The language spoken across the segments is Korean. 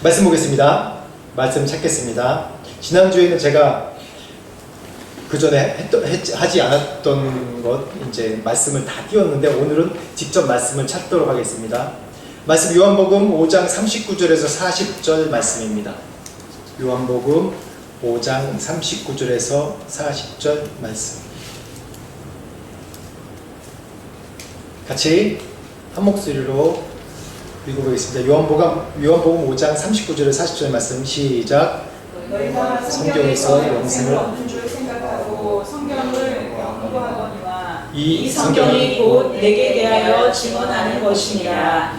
말씀 보겠습니다. 말씀 찾겠습니다. 지난주에는 제가 그 전에 하지 않았던 것, 이제 말씀을 다 띄웠는데 오늘은 직접 말씀을 찾도록 하겠습니다. 말씀 요한복음 5장 39절에서 40절 말씀입니다. 요한복음 5장 39절에서 40절 말씀. 같이 한 목소리로 읽어보겠습니다. 요한복음 5장 39절에서 40절 말씀 시작. 너희가 성경에서 영생을 얻는 줄 생각하고 성경을 연구하거니와 이 성경이 곧 내게 대하여 증언하는 것이니라.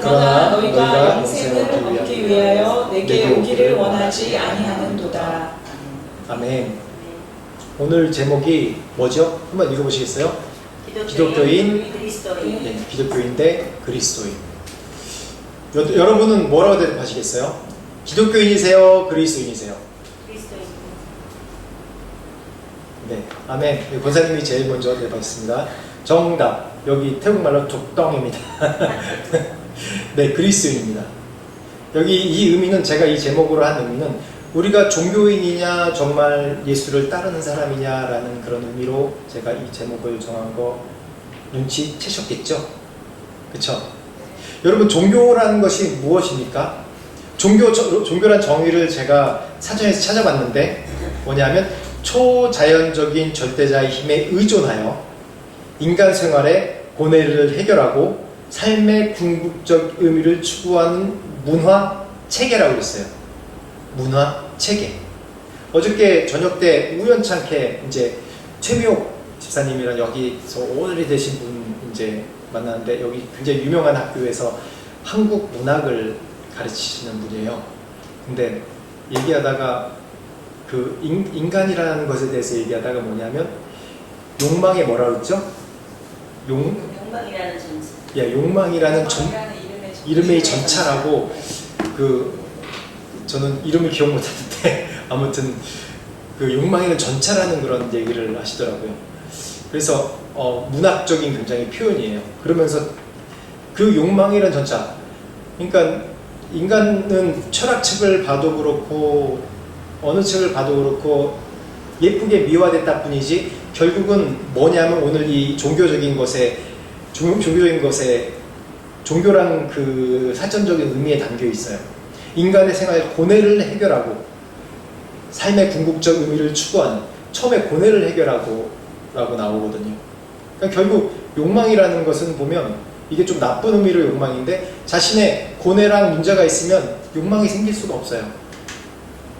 그러나 너희가 영생을 얻기 위하여 내게 오기를 원하지 아니하는도다. 아멘. 오늘 제목이 뭐죠? 한번 읽어보시겠어요? 기독교인, 네, 기독교인 대 그리스도인. 여러분은 뭐라고 대답하시겠어요? 기독교인이세요? 그리스도인이세요? 그리스도인. 네, 아멘. 권사님이 제일 먼저 대답했습니다. 정답. 여기 태국말로 족덩입니다. 네, 그리스도인입니다. 여기 이 의미는, 제가 이 제목으로 한 의미는 우리가 종교인이냐 정말 예수를 따르는 사람이냐라는 그런 의미로 제가 이 제목을 정한 거 눈치채셨겠죠? 그쵸? 여러분, 종교라는 것이 무엇입니까? 종교란 정의를 제가 사전에서 찾아봤는데 뭐냐면 초자연적인 절대자의 힘에 의존하여 인간 생활의 고뇌를 해결하고 삶의 궁극적 의미를 추구하는 문화 체계라고 했어요. 문화 체계. 어저께 저녁 때 우연찮게 이제 최미옥 집사님이랑 여기서 오래되신 분 이제 만났는데, 여기 굉장히 유명한 학교에서 한국 문학을 가르치시는 분이에요. 근데 얘기하다가 그 인간이라는 것에 대해서 얘기하다가 뭐냐면 욕망의 뭐라 그랬죠? 욕망이라는 전차. 예, 욕망이라는 이름의 전차라고, 저는 이름을 기억 못하는데 아무튼 그 욕망이라는 전차라는 그런 얘기를 하시더라고요. 그래서 문학적인 굉장히 표현이에요. 그러면서 그 욕망이라는 전차, 그러니까 인간은 철학책을 봐도 그렇고 어느 책을 봐도 그렇고 예쁘게 미화됐다 뿐이지 결국은 뭐냐면 오늘 이 종교적인 것에 종교란 그 사전적인 의미에 담겨 있어요. 인간의 생활 고뇌를 해결하고 삶의 궁극적 의미를 추구하는, 처음에 고뇌를 해결하고 라고 나오거든요. 그러니까 결국 욕망이라는 것은 보면 이게 좀 나쁜 의미로 욕망인데, 자신의 고뇌랑 문제가 있으면 욕망이 생길 수가 없어요.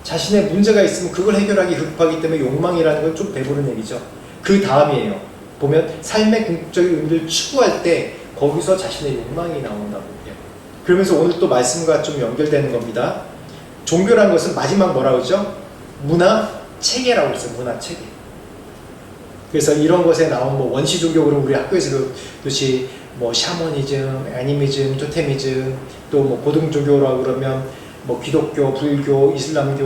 자신의 문제가 있으면 그걸 해결하기 급하기 때문에 욕망이라는 건 좀 배부른 얘기죠. 그 다음이에요. 보면 삶의 궁극적인 의미를 추구할 때 거기서 자신의 욕망이 나온다고 해요. 그러면서 오늘 또 말씀과 좀 연결되는 겁니다. 종교라는 것은 마지막 뭐라고 그러죠? 문화 체계라고 했어요. 문화 체계. 그래서 이런 것에 나온 뭐 원시 종교, 그럼 우리 학교에서 배웠듯이 뭐 샤머니즘, 애니미즘, 토테미즘, 또 뭐 고등 종교라고 그러면 뭐 기독교, 불교, 이슬람교,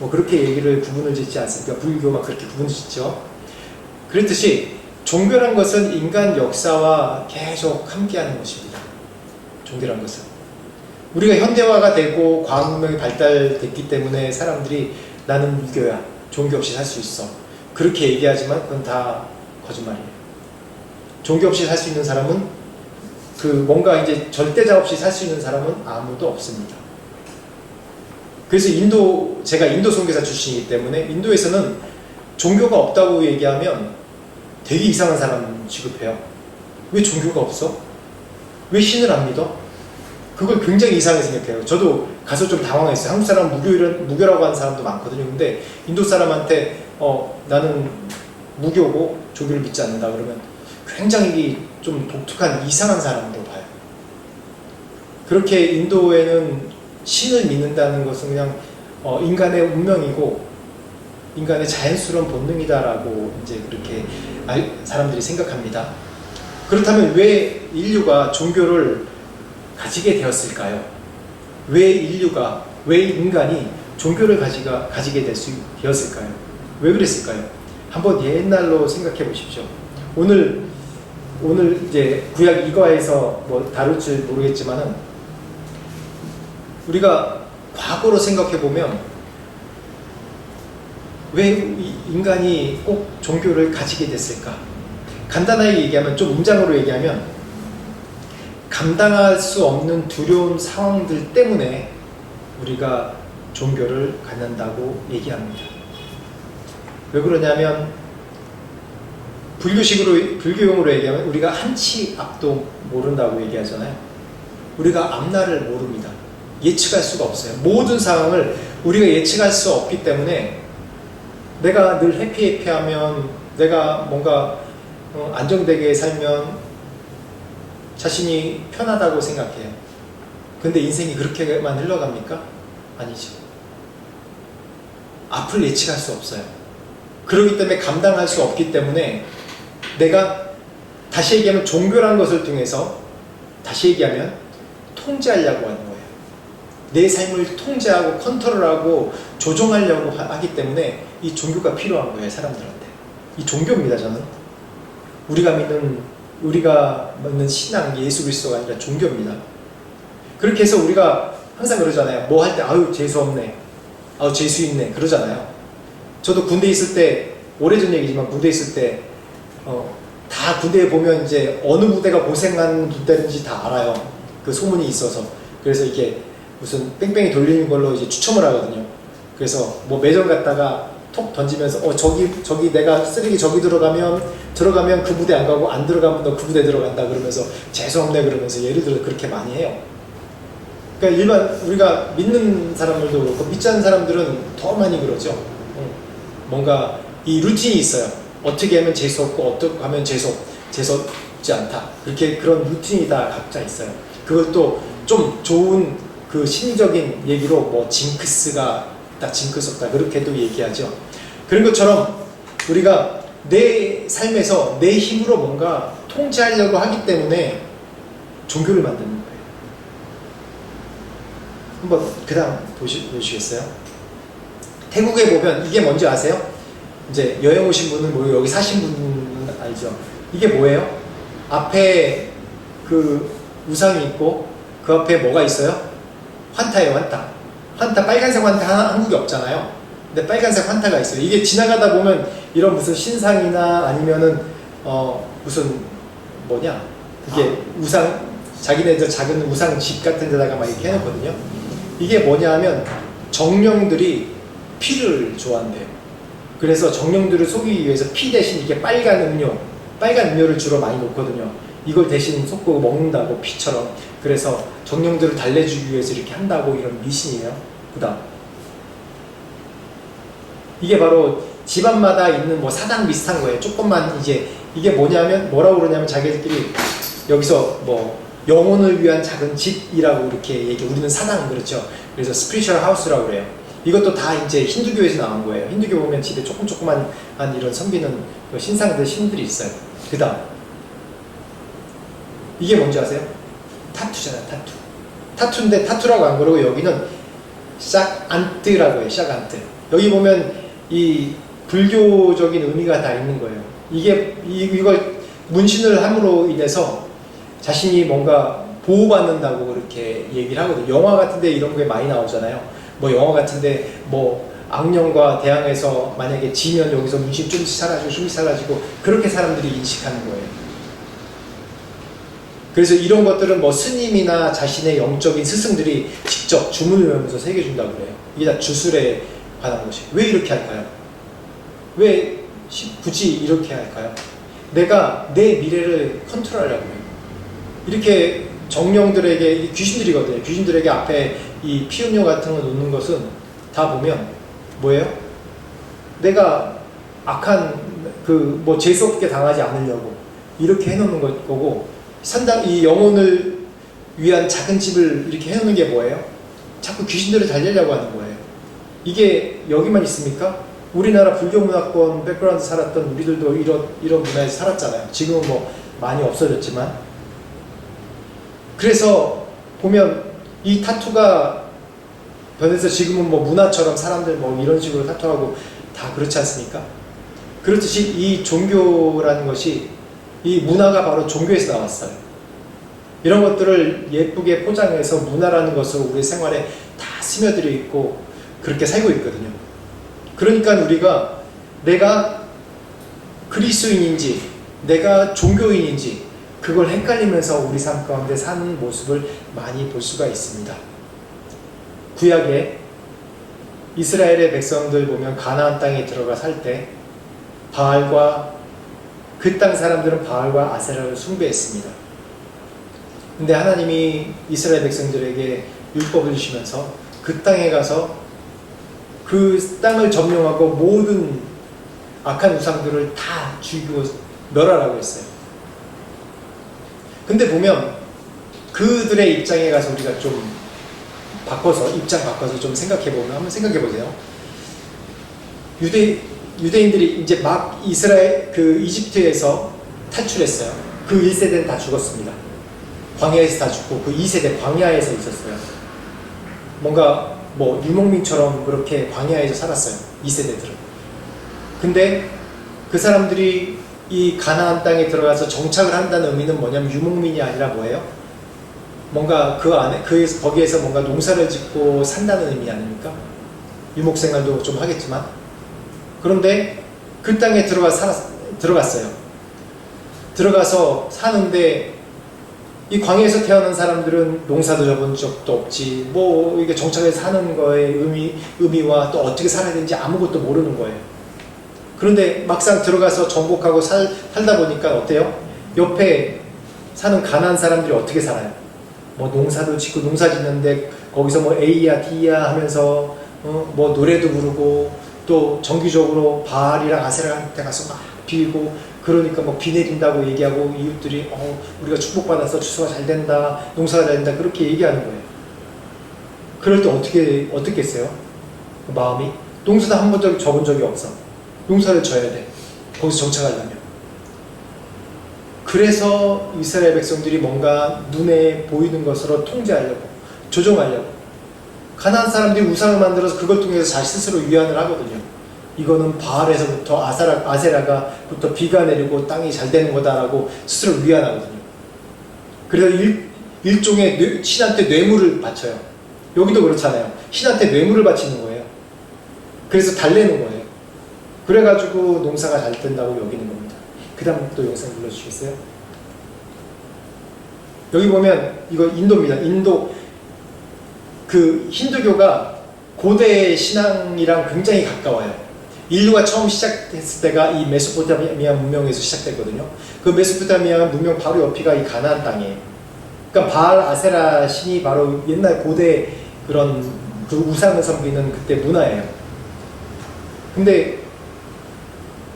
뭐 그렇게 얘기를 구분을 짓지 않습니까? 불교 막 그렇게 구분을 짓죠. 그렇듯이 종교란 것은 인간 역사와 계속 함께하는 것입니다. 종교란 것은 우리가 현대화가 되고 과학문명이 발달됐기 때문에 사람들이 나는 무교야, 종교 없이 살 수 있어, 그렇게 얘기하지만 그건 다 거짓말이에요. 종교 없이 살 수 있는 사람은, 뭔가 이제 절대자 없이 살 수 있는 사람은 아무도 없습니다. 그래서 제가 인도 선교사 출신이기 때문에 인도에서는 종교가 없다고 얘기하면 되게 이상한 사람 취급해요. 왜 종교가 없어? 왜 신을 안 믿어? 그걸 굉장히 이상하게 생각해요. 저도 가서 좀 당황했어요. 한국 사람 무교라고 하는 사람도 많거든요. 근데 인도 사람한테 나는 무교고 종교를 믿지 않는다 그러면 굉장히 좀 독특한 이상한 사람으로 봐요. 그렇게 인도에는 신을 믿는다는 것은 그냥 인간의 운명이고 인간의 자연스러운 본능이다라고 이제 그렇게 사람들이 생각합니다. 그렇다면 왜 인류가 종교를 가지게 되었을까요? 왜 인간이 종교를 가지게 되었을까요? 왜 그랬을까요? 한번 옛날로 생각해 보십시오. 오늘 이제 구약 이과에서 뭐 다룰 줄 모르겠지만은 우리가 과거로 생각해 보면 왜 인간이 꼭 종교를 가지게 됐을까? 간단하게 얘기하면, 좀 문장으로 얘기하면, 감당할 수 없는 두려운 상황들 때문에 우리가 종교를 갖는다고 얘기합니다. 왜 그러냐면, 불교용으로 얘기하면 우리가 한치 앞도 모른다고 얘기하잖아요. 우리가 앞날을 모릅니다. 예측할 수가 없어요. 모든 상황을 우리가 예측할 수 없기 때문에 내가 늘 해피하면, 내가 뭔가 안정되게 살면 자신이 편하다고 생각해요. 근데 인생이 그렇게만 흘러갑니까? 아니죠. 앞을 예측할 수 없어요. 그렇기 때문에 감당할 수 없기 때문에 내가, 다시 얘기하면 종교라는 것을 통해서, 다시 얘기하면 통제하려고 하는 거예요. 내 삶을 통제하고 컨트롤하고 조종하려고 하기 때문에 이 종교가 필요한 거예요, 사람들한테. 이 종교입니다, 저는. 우리가 믿는 신앙, 예수 그리스도가 아니라 종교입니다. 그렇게 해서 우리가 항상 그러잖아요. 뭐 할 때, 아유 재수 없네, 아유 재수 있네, 그러잖아요. 저도 군대 있을 때, 오래전 얘기지만 군대 있을 때 다 군대에 보면 이제 어느 부대가 고생한 부대인지 다 알아요. 그 소문이 있어서. 그래서 이게 무슨 뺑뺑이 돌리는 걸로 이제 추첨을 하거든요. 그래서 뭐 매점 갔다가 톡 던지면서 저기 내가 쓰레기 저기 들어가면 그 부대 안 가고, 안 들어가면 너 그 부대 들어간다 그러면서 재수없네 그러면서 예를 들어 그렇게 많이 해요. 그러니까 일반 우리가 믿는 사람들도 그렇고 믿지 않는 사람들은 더 많이 그러죠. 뭔가 이 루틴이 있어요. 어떻게 하면 재수없고 어떻게 하면 재수없지 않다. 그런 루틴이 다 각자 있어요. 그것도 좀 좋은 그 심리적인 얘기로 뭐 징크스가 있다, 징크스 없다, 그렇게도 얘기하죠. 그런 것처럼 우리가 내 삶에서 내 힘으로 뭔가 통제하려고 하기 때문에 종교를 만드는 거예요. 한번 그 다음 보시겠어요? 태국에 보면 이게 뭔지 아세요? 이제 여행 오신 분은 뭐 여기 사신 분은 알죠? 이게 뭐예요? 앞에 그 우상이 있고 그 앞에 뭐가 있어요? 환타예요, 환타. 환타, 빨간색 환타 한국에 없잖아요. 근데 빨간색 환타가 있어요. 이게 지나가다 보면 이런 무슨 신상이나 아니면은 무슨 뭐냐, 그게 우상, 자기네들 작은 우상 집 같은 데다가 막 이렇게 해놓거든요. 이게 뭐냐 하면 정령들이 피를 좋아한대요. 그래서 정령들을 속이기 위해서 피 대신 이게 빨간 음료를 주로 많이 놓거든요. 이걸 대신 섞고 먹는다고, 피처럼. 그래서 정령들을 달래주기 위해서 이렇게 한다고, 이런 미신이에요. 그 다음, 이게 바로 집안마다 있는 뭐 사당 비슷한 거예요. 조금만 이제, 이게 뭐라고 그러냐면 자기들끼리 여기서 뭐 영혼을 위한 작은 집이라고 이렇게 우리는 사당 그렇죠. 그래서 스피리추얼 하우스라고 그래요. 이것도 다 이제 힌두교에서 나온 거예요. 힌두교 보면 집에 조그만 이런 섬기는 신상들, 신들이 있어요. 그 다음, 이게 뭔지 아세요? 타투잖아요, 타투. 타투인데 타투라고 안 그러고 여기는 샥안뜨라고 해요, 샥안뜨. 여기 보면 이 불교적인 의미가 다 있는 거예요. 이걸 문신을 함으로 인해서 자신이 뭔가 보호받는다고 그렇게 얘기를 하거든요. 영화 같은데 이런 게 많이 나오잖아요. 뭐 영화 같은데 뭐 악령과 대항해서 만약에 지면 여기서 문신 좀씩 사라지고 그렇게 사람들이 인식하는 거예요. 그래서 이런 것들은 뭐 스님이나 자신의 영적인 스승들이 직접 주문을 외우면서 새겨준다고 그래요. 이게 다 주술에 관한 것이. 왜 이렇게 할까요? 왜 굳이 이렇게 할까요? 내가 내 미래를 컨트롤하려고 해요. 이렇게 정령들에게, 이게 귀신들이거든요. 귀신들에게 앞에 이 피음료 같은 거 놓는 것은 다 보면 뭐예요? 내가 악한 뭐 재수없게 당하지 않으려고 이렇게 해놓는 거고, 이 영혼을 위한 작은 집을 이렇게 해놓는 게 뭐예요? 자꾸 귀신들을 달래려고 하는 거예요. 이게 여기만 있습니까? 우리나라 불교 문화권 백그라운드 살았던 우리들도 이런 문화에서 살았잖아요. 지금은 뭐 많이 없어졌지만. 그래서 보면 이 타투가 변해서 지금은 뭐 문화처럼 사람들 뭐 이런 식으로 타투하고 다 그렇지 않습니까? 그렇듯이 이 종교라는 것이, 이 문화가 바로 종교에서 나왔어요. 이런 것들을 예쁘게 포장해서 문화라는 것으로 우리 생활에 다 스며들어 있고 그렇게 살고 있거든요. 그러니까 우리가 내가 그리스도인인지 내가 종교인인지 그걸 헷갈리면서 우리 삶 가운데 사는 모습을 많이 볼 수가 있습니다. 구약에 이스라엘의 백성들 보면 가나안 땅에 들어가 살 때 바알과 그 땅 사람들은 바알과 아세라를 숭배했습니다. 근데 하나님이 이스라엘 백성들에게 율법을 주시면서 그 땅에 가서 그 땅을 점령하고 모든 악한 우상들을 다 죽이고 멸하라고 했어요. 근데 보면 그들의 입장에 가서 우리가 좀 입장 바꿔서 좀 생각해보면, 한번 생각해보세요. 유대인들이 이제 막 이집트에서 탈출했어요. 그 1세대는 다 죽었습니다. 광야에서 다 죽고 그 2세대 광야에서 있었어요. 뭔가 유목민처럼 그렇게 광야에서 살았어요. 2세대들은. 근데 그 사람들이 이 가나안 땅에 들어가서 정착을 한다는 의미는 뭐냐면 유목민이 아니라 뭐예요? 뭔가 거기에서 뭔가 농사를 짓고 산다는 의미 아닙니까? 유목생활도 좀 하겠지만. 그런데 그 땅에 들어갔어요. 들어가서 사는데 이 광야에서 태어난 사람들은 농사도 져본 적도 없지, 이게 정착해서 사는 거의 의미와 또 어떻게 살아야 되는지 아무것도 모르는 거예요. 그런데 막상 들어가서 정복하고 살다 보니까 어때요? 옆에 사는 가난한 사람들이 어떻게 살아요? 농사도 짓고 농사 짓는데 거기서 A야 D야 하면서 노래도 부르고 또 정기적으로 바알이랑 아세라한테 가서 막 빌고, 그러니까 비 내린다고 얘기하고 이웃들이 우리가 축복받아서 추수가 잘 된다, 농사가 잘 된다, 그렇게 얘기하는 거예요. 그럴 때 어떻게 했어요? 그 마음이 농사도 한 번 져본 적이 없어. 농사를 져야 돼. 거기서 정착하려면. 그래서 이스라엘 백성들이 뭔가 눈에 보이는 것으로 통제하려고, 조종하려고, 가나안 사람들이 우상을 만들어서 그걸 통해서 자신 스스로 위안을 하거든요. 이거는 바알에서부터 아세라가부터 비가 내리고 땅이 잘 되는 거다라고 스스로 위안하거든요. 그래서 일종의 신한테 뇌물을 바쳐요. 여기도 그렇잖아요. 신한테 뇌물을 바치는 거예요. 그래서 달래는 거예요. 그래가지고 농사가 잘 된다고 여기는 겁니다. 그 다음 또 영상 불러주시겠어요? 여기 보면 이거 인도입니다. 인도 힌두교가 고대 신앙이랑 굉장히 가까워요. 인류가 처음 시작했을 때가 이 메소포타미아 문명에서 시작됐거든요. 그 메소포타미아 문명 바로 옆이가 이 가나안 땅이에요. 그러니까 바알 아세라 신이 바로 옛날 고대 그런 그 우상을 섬기는 그때 문화예요. 근데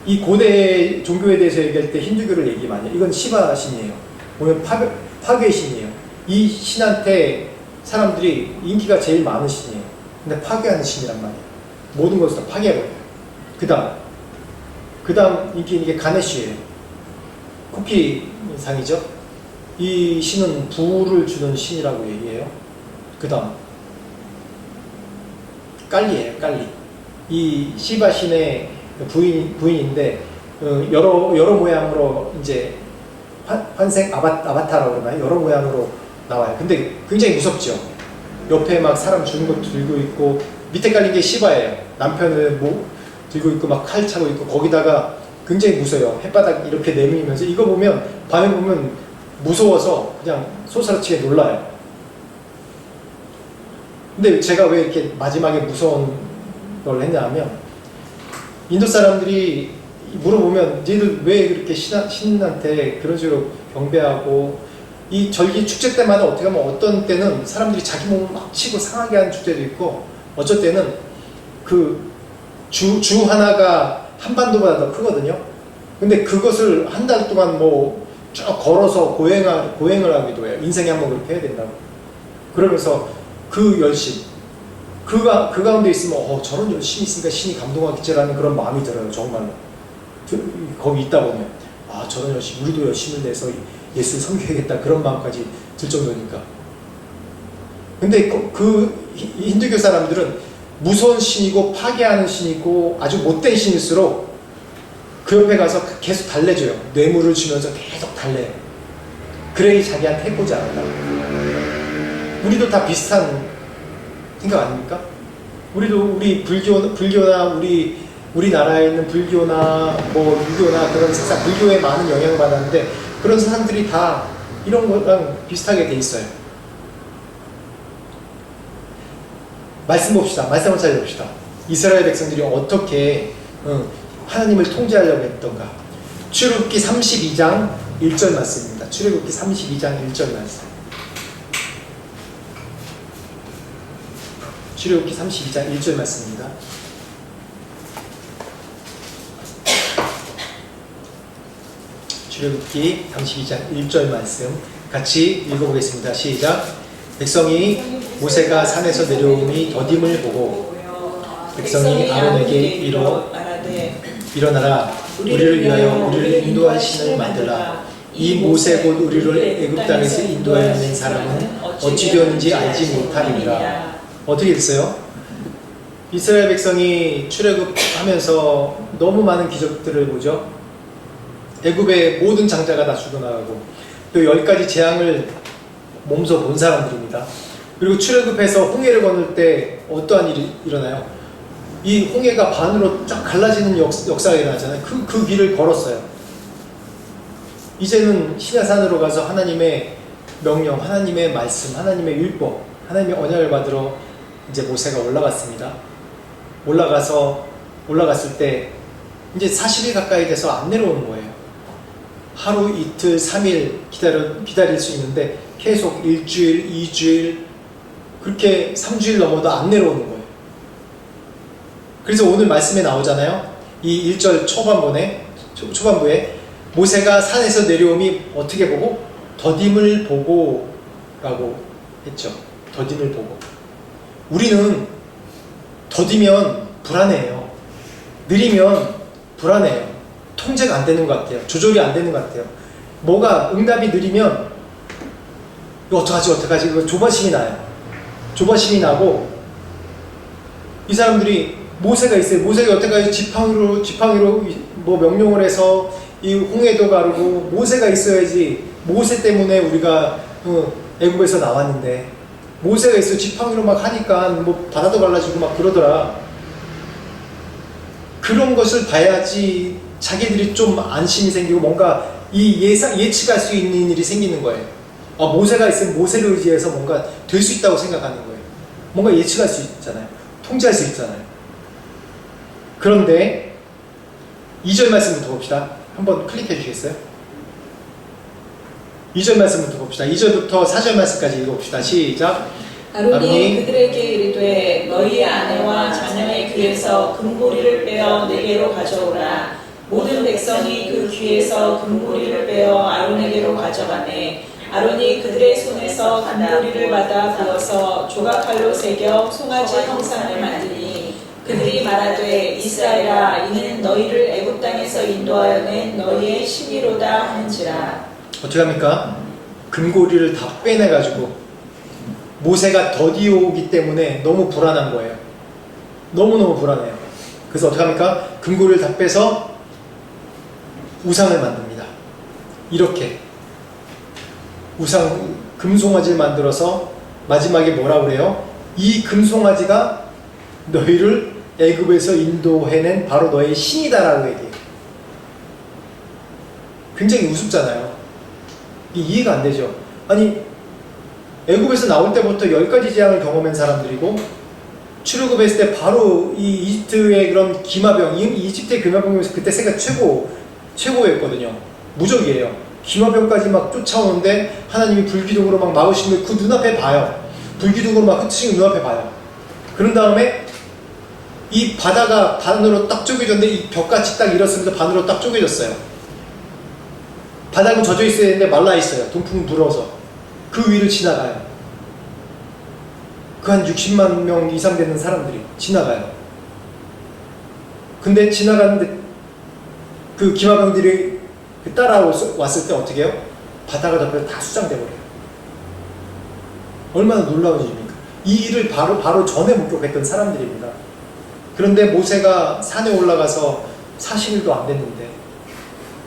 이 고대 종교에 대해서 얘기할 때 힌두교를 얘기 많이 해요. 이건 시바 신이에요. 보면 파괴 신이에요. 이 신한테 사람들이 인기가 제일 많은 신이에요. 근데 파괴하는 신이란 말이에요. 모든 것을 다 파괴해버려요. 그 다음 인기 있는 게 가네시예요. 코끼리상이죠. 이 신은 부를 주는 신이라고 얘기해요. 그 다음 깔리예요. 깔리. 이 시바 신의 부인인데 여러 모양으로 이제 환생 아바타라고 그러나요? 여러 모양으로 나와요. 근데 굉장히 무섭죠. 옆에 막 사람 죽은 거 들고 있고, 밑에 깔린 게 시바예요. 남편을 들고 있고 막 칼 차고 있고, 거기다가 굉장히 무서워요. 햇바닥 이렇게 내밀면서, 이거 보면 밤에 보면 무서워서 그냥 소스라치게 놀라요. 근데 제가 왜 이렇게 마지막에 무서운 걸 했냐면, 인도 사람들이 물어보면 니들 왜 그렇게 신한테 그런 식으로 경배하고, 이 절기 축제 때마다 어떻게 하면 어떤 때는 사람들이 자기 몸을 막 치고 상하게 하는 축제도 있고, 어쩔 때는 주 하나가 한반도보다 더 크거든요. 근데 그것을 한 달 동안 쭉 걸어서 고행을 하기도 해요. 인생에 한번 그렇게 해야 된다고. 그러면서 그 열심, 그 가운데 있으면 저런 열심이 있으니까 신이 감동하겠지라는 그런 마음이 들어요. 정말로. 거기 있다 보면 저런 열심, 우리도 열심을 내서 예수를 섬겨야겠다, 그런 마음까지 들 정도니까. 근데 그 힌두교 사람들은 무서운 신이고 파괴하는 신이고 아주 못된 신일수록 그 옆에 가서 계속 달래줘요. 뇌물을 주면서 계속 달래요. 그레이 자기한테 해보지 않았다. 우리도 다 비슷한 생각 아닙니까? 우리도 우리 불교나 우리나라에 있는 불교나 뭐 유교나 그런 세상, 불교에 많은 영향을 받았는데 그런 사람들이 다 이런 거랑 비슷하게 돼 있어요. 말씀 봅시다. 말씀을 찾아봅시다. 이스라엘 백성들이 어떻게 하나님을 통제하려고 했던가. 출애굽기 32장 1절 말씀입니다. 출애굽기 32장 1절 말씀. 출애굽기 32장 1절 말씀입니다. 출애굽기 32장 1절 말씀 같이 읽어보겠습니다. 시작. 백성이 모세가 산에서 내려오니 더딤을 보고 백성이 아론에게 일어나라 우리를 위하여 우리를 인도할 신을 만들라. 이 모세 곧 우리를 애굽 땅에서 인도하여 낸 사람은 어찌 되었는지 알지 못하리라. 어떻게 됐어요? 이스라엘 백성이 출애굽하면서 너무 많은 기적들을 보죠. 애굽의 모든 장자가 다 죽어나가고 또 10가지 재앙을 몸소 본 사람들입니다. 그리고 출애굽해서 홍해를 건널 때 어떠한 일이 일어나요? 이 홍해가 반으로 쫙 갈라지는 역사가 일어나잖아요. 그 길을 걸었어요. 이제는 시내산으로 가서 하나님의 명령, 하나님의 말씀, 하나님의 율법, 하나님의 언약을 받으러 이제 모세가 올라갔습니다. 올라갔을 때 이제 40일 가까이 돼서 안 내려오는 거예요. 하루, 이틀, 3일 기다릴 수 있는데 계속 일주일, 2주일, 그렇게 3주일 넘어도 안 내려오는 거예요. 그래서 오늘 말씀에 나오잖아요. 이 1절 초반부에 모세가 산에서 내려옴이 어떻게 보고? 더딤을 보고 라고 했죠. 더딤을 보고. 우리는 더디면 불안해요. 느리면 불안해요. 통제가 안 되는 것 같아요. 조절이 안 되는 것 같아요. 뭐가 응답이 느리면 이거 어떡하지 이거 조바심이 나요. 조바심이 나고 이 사람들이 모세가 있어요. 모세가 여태까지 지팡이로 뭐 명령을 해서 이 홍해도 가르고 모세가 있어야지. 모세 때문에 우리가 애굽에서 나왔는데 모세가 있어 지팡이로 막 하니까 뭐 바다도 갈라지고 막 그러더라. 그런 것을 봐야지 자기들이 좀 안심이 생기고 뭔가 예측할 수 있는 일이 생기는 거예요. 모세가 있으면 모세를 의지해서 뭔가 될 수 있다고 생각하는 거예요. 뭔가 예측할 수 있잖아요. 통제할 수 있잖아요. 그런데 2절 말씀부터 봅시다. 한번 클릭해 주시겠어요? 2절 말씀부터 봅시다. 2절부터 4절 말씀까지 읽어봅시다. 시작. 아론이 그들에게 이르되 너희 아내와 자녀의 귀에서 금고리를 빼어 내게로 가져오라. 모든 백성이 그 귀에서 금고리를 빼어 아론에게로 가져가매 아론이 그들의 손에서 금고리를 받아 부어서 조각칼로 새겨 송아지 형상을 만드니 그들이 말하되 이스라엘아 이는 너희를 애굽 땅에서 인도하여 낸 너희의 신이로다 하는지라. 어떻게 합니까? 금고리를 다 빼내가지고 모세가 더디오기 때문에 너무 불안한 거예요. 너무너무 불안해요. 그래서 어떻게 합니까? 금고리를 다 빼서 우상을 만듭니다. 이렇게 금송아지를 만들어서 마지막에 뭐라고 그래요? 이 금송아지가 너희를 애굽에서 인도해낸 바로 너의 신이다라고 얘기해요. 굉장히 우습잖아요. 이해가 안 되죠. 아니 애굽에서 나올 때부터 10가지 재앙을 경험한 사람들이고 출애굽했을 때 바로 이 이집트의 그런 기마병, 이집트의 기마병에서 그때 세계가 최고였거든요. 무적이에요. 기마병까지 막 쫓아오는데 하나님이 불기둥으로 막 막으시면 그 눈앞에 봐요. 불기둥으로 막 흩으시는 눈앞에 봐요. 그런 다음에 이 바다가 반으로 딱 쪼개졌는데 이 벽같이 딱 일었으면서 반으로 딱 쪼개졌어요. 바닥은 젖어 있어야 되는데 말라 있어요. 동풍 불어서. 그 위를 지나가요. 그 한 60만 명 이상 되는 사람들이 지나가요. 근데 지나가는데 그 기마병들이 따라왔을 때 어떻게 해요? 바다가 덮여서 다 수장돼버려요. 얼마나 놀라운 일입니까? 이 일을 바로 전에 목격했던 사람들입니다. 그런데 모세가 산에 올라가서 40일도 안 됐는데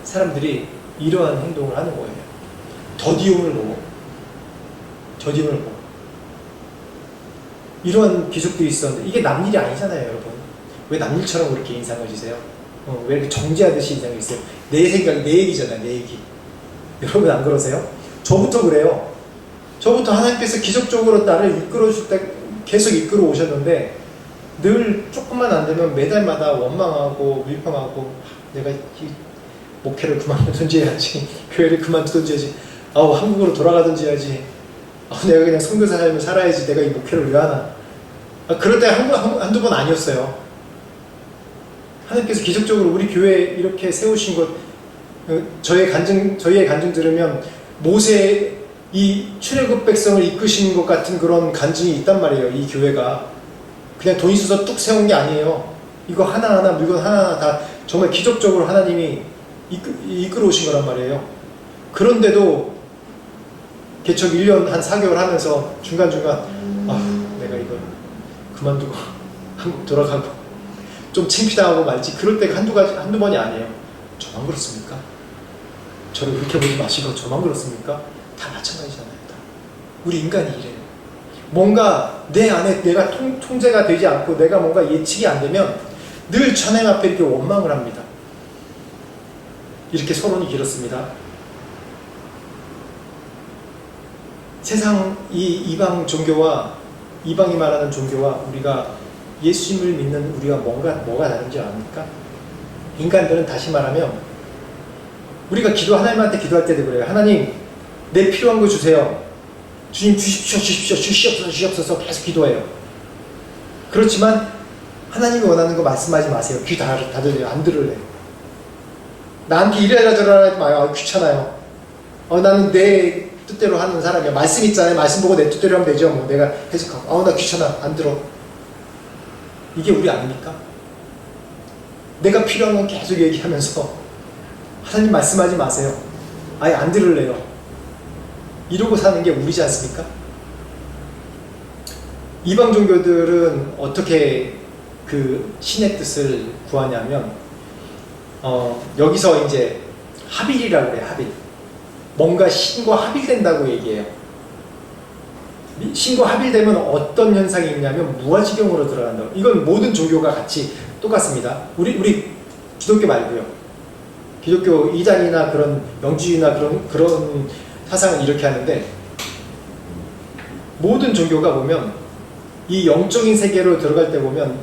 사람들이 이러한 행동을 하는 거예요. 더디움을 보고 이런 귀족들이 있었는데 이게 남일이 아니잖아요, 여러분. 왜 남일처럼 그렇게 인상을 주세요? 왜 이렇게 정지하듯이 인상을 주세요? 내 생각, 내 얘기잖아요, 내 얘기. 여러분 안 그러세요? 저부터 그래요. 저부터 하나님께서 기적적으로 나를 이끌어줄 때 계속 이끌어 오셨는데 늘 조금만 안 되면 매달마다 원망하고 밀평하고 내가 이 목회를 그만두든지 해야지, 교회를 그만두든지 해야지, 한국으로 돌아가든지 해야지, 내가 그냥 선교사 삶을 살아야지, 내가 이 목회를 왜 하나. 그럴 때 한두 번 아니었어요. 하나님께서 기적적으로 우리 교회에 이렇게 세우신 것, 저희의 간증 들으면 모세의 이 출애굽 백성을 이끄시는 것 같은 그런 간증이 있단 말이에요. 이 교회가 그냥 돈 있어서 뚝 세운 게 아니에요. 이거 하나하나, 물건 하나하나 다 정말 기적적으로 하나님이 이끌어 오신 거란 말이에요. 그런데도 개척 1년 한 4개월 하면서 중간중간 내가 이거 그만두고 한국 돌아가고 좀 창피당하고 말지, 그럴 때가 한두 번이 아니에요. 저만 그렇습니까? 저를 그렇게 보지 마시고 저만 그렇습니까? 다 마찬가지잖아요. 다. 우리 인간이 이래요. 뭔가 내 안에 내가 통제가 되지 않고 내가 뭔가 예측이 안 되면 늘 하나님 앞에 이렇게 원망을 합니다. 이렇게 서론이 길었습니다. 세상 이방 종교와 이방이 말하는 종교와 우리가 예수님을 믿는 우리가 뭐가 다른지 압니까? 인간들은 다시 말하면 우리가 하나님한테 기도할 때도 그래요. 하나님, 내 필요한 거 주세요. 주님 주시옵소서 계속 기도해요. 그렇지만 하나님이 원하는 거 말씀하지 마세요. 귀 닫으세요. 안 들을래요. 나한테 이래라 저래라 하지 마요. 귀찮아요. 나는 내 뜻대로 하는 사람이야. 말씀 있잖아요. 말씀 보고 내 뜻대로 하면 되죠. 뭐 내가 해석하고 나 귀찮아. 안 들어. 이게 우리 아닙니까? 내가 필요한 건 계속 얘기하면서 하나님 말씀하지 마세요. 아예 안 들을래요. 이러고 사는 게 우리지 않습니까? 이방 종교들은 어떻게 그 신의 뜻을 구하냐면 여기서 이제 합일이라고 그래요. 합일. 뭔가 신과 합일된다고 얘기해요. 신과 합일되면 어떤 현상이 있냐면 무아지경으로 들어간다고. 이건 모든 종교가 같이 똑같습니다. 우리 기독교 말고요. 기독교 이단이나 그런 영주주의나 그런 사상은 이렇게 하는데, 모든 종교가 보면 이 영적인 세계로 들어갈 때 보면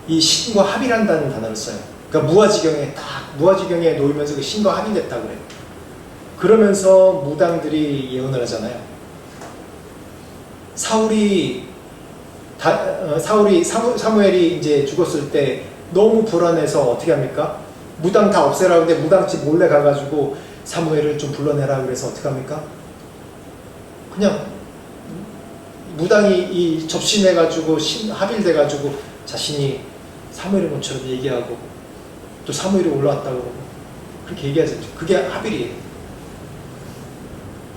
이 신과 합일한다는 단어를 써요. 그러니까 무아지경에 놓이면서 그 신과 합일됐다고 그래요. 그러면서 무당들이 예언을 하잖아요. 사무엘이 이제 죽었을 때 너무 불안해서 어떻게 합니까? 무당 다 없애라고 하는데 무당집 몰래 가가지고 사무엘을 좀 불러내라 그래서 어떻게 합니까? 그냥 무당이 이 접신해가지고 합일돼가지고 자신이 사무엘의 문처럼 얘기하고 또 사무엘이 올라왔다고 그러고 그렇게 얘기하죠. 그게 합일이에요.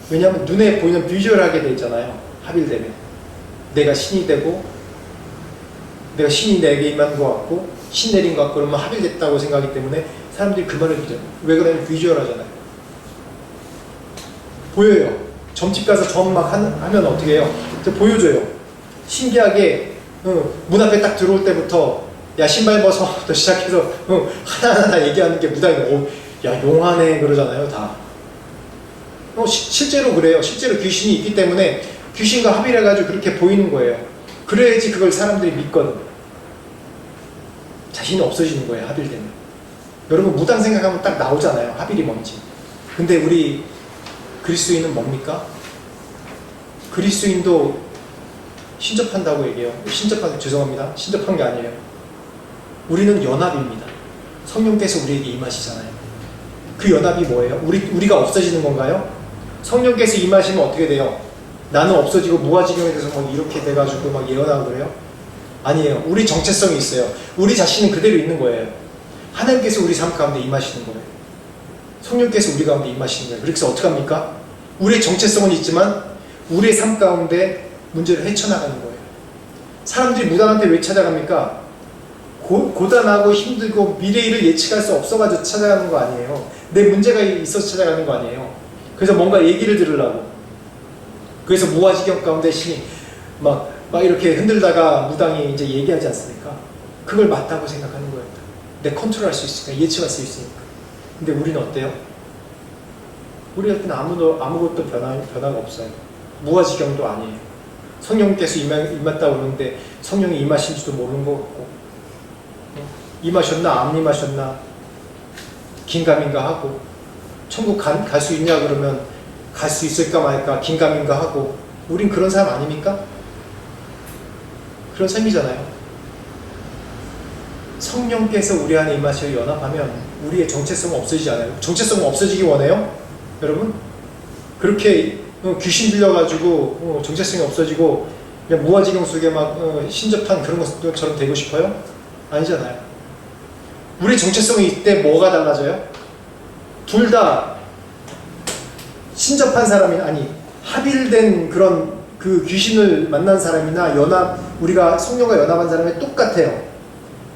왜냐하면 눈에 보이는 비주얼하게 돼 있잖아요. 합일되면 내가 신이 되고 내가 신이 내게 임한 것 같고 신 내린 것 같고 그러면 합일됐다고 생각하기 때문에 사람들이 그 말을 믿어요. 왜 그러냐면 비주얼하잖아요. 보여요. 점집 가서 점 막 하면 어떻게 해요? 보여줘요. 신기하게 문 앞에 딱 들어올 때부터 야 신발 벗어부터 시작해서 하나하나 얘기하는 게 무당이 야 용하네 그러잖아요. 다 실제로 그래요. 실제로 귀신이 있기 때문에 귀신과 합일해가지고 그렇게 보이는 거예요. 그래야지 그걸 사람들이 믿거든. 자신이 없어지는 거예요. 합일되면. 여러분 무당 생각하면 딱 나오잖아요. 합일이 뭔지. 근데 우리 그리스도인은 뭡니까? 그리스도인도 신접한다고 얘기해요. 죄송합니다. 신접한 게 아니에요. 우리는 연합입니다. 성령께서 우리에게 임하시잖아요. 그 연합이 뭐예요? 우리가 없어지는 건가요? 성령께서 임하시면 어떻게 돼요? 나는 없어지고 무아지경에 대해서 막 이렇게 돼가지고 막 예언하고 그래요? 아니에요. 우리 정체성이 있어요. 우리 자신은 그대로 있는 거예요. 하나님께서 우리 삶 가운데 임하시는 거예요. 성령께서 우리 가운데 임하시는 거예요. 그래서 어떻게 합니까? 우리의 정체성은 있지만 우리의 삶 가운데 문제를 헤쳐나가는 거예요. 사람들이 무당한테 왜 찾아갑니까? 고단하고 힘들고 미래일을 예측할 수 없어가지고 찾아가는 거 아니에요. 내 문제가 있어서 찾아가는 거 아니에요. 그래서 뭔가 얘기를 들으려고. 그래서 무아지경 가운데 신이 막 이렇게 흔들다가 무당이 이제 얘기하지 않습니까? 그걸 맞다고 생각하는 거예요. 내 컨트롤할 수 있으니까, 예측할 수 있으니까. 근데 우리는 어때요? 우리한테는 아무것도 변화가 없어요. 무아지경도 아니에요. 성령께서 임했다고 그러는데 성령이 임하신지도 모르는 것 같고, 임하셨나 안 임하셨나 긴가민가 하고, 천국 갈 수 있냐 그러면 갈 수 있을까 말까 긴가민가 하고. 우린 그런 사람 아닙니까? 그런 삶이잖아요. 성령께서 우리 안에 임하셔 연합하면 우리의 정체성은 없어지지 않아요. 정체성은 없어지기 원해요? 여러분? 그렇게 귀신 들려가지고 정체성이 없어지고 그냥 무아지경 속에 막 신접한 그런 것처럼 되고 싶어요? 아니잖아요. 우리 정체성이 이때 뭐가 달라져요? 둘 다 신접한 사람이 아니 합일된 그런 그 귀신을 만난 사람이나 우리가 성령과 연합한 사람이 똑같아요.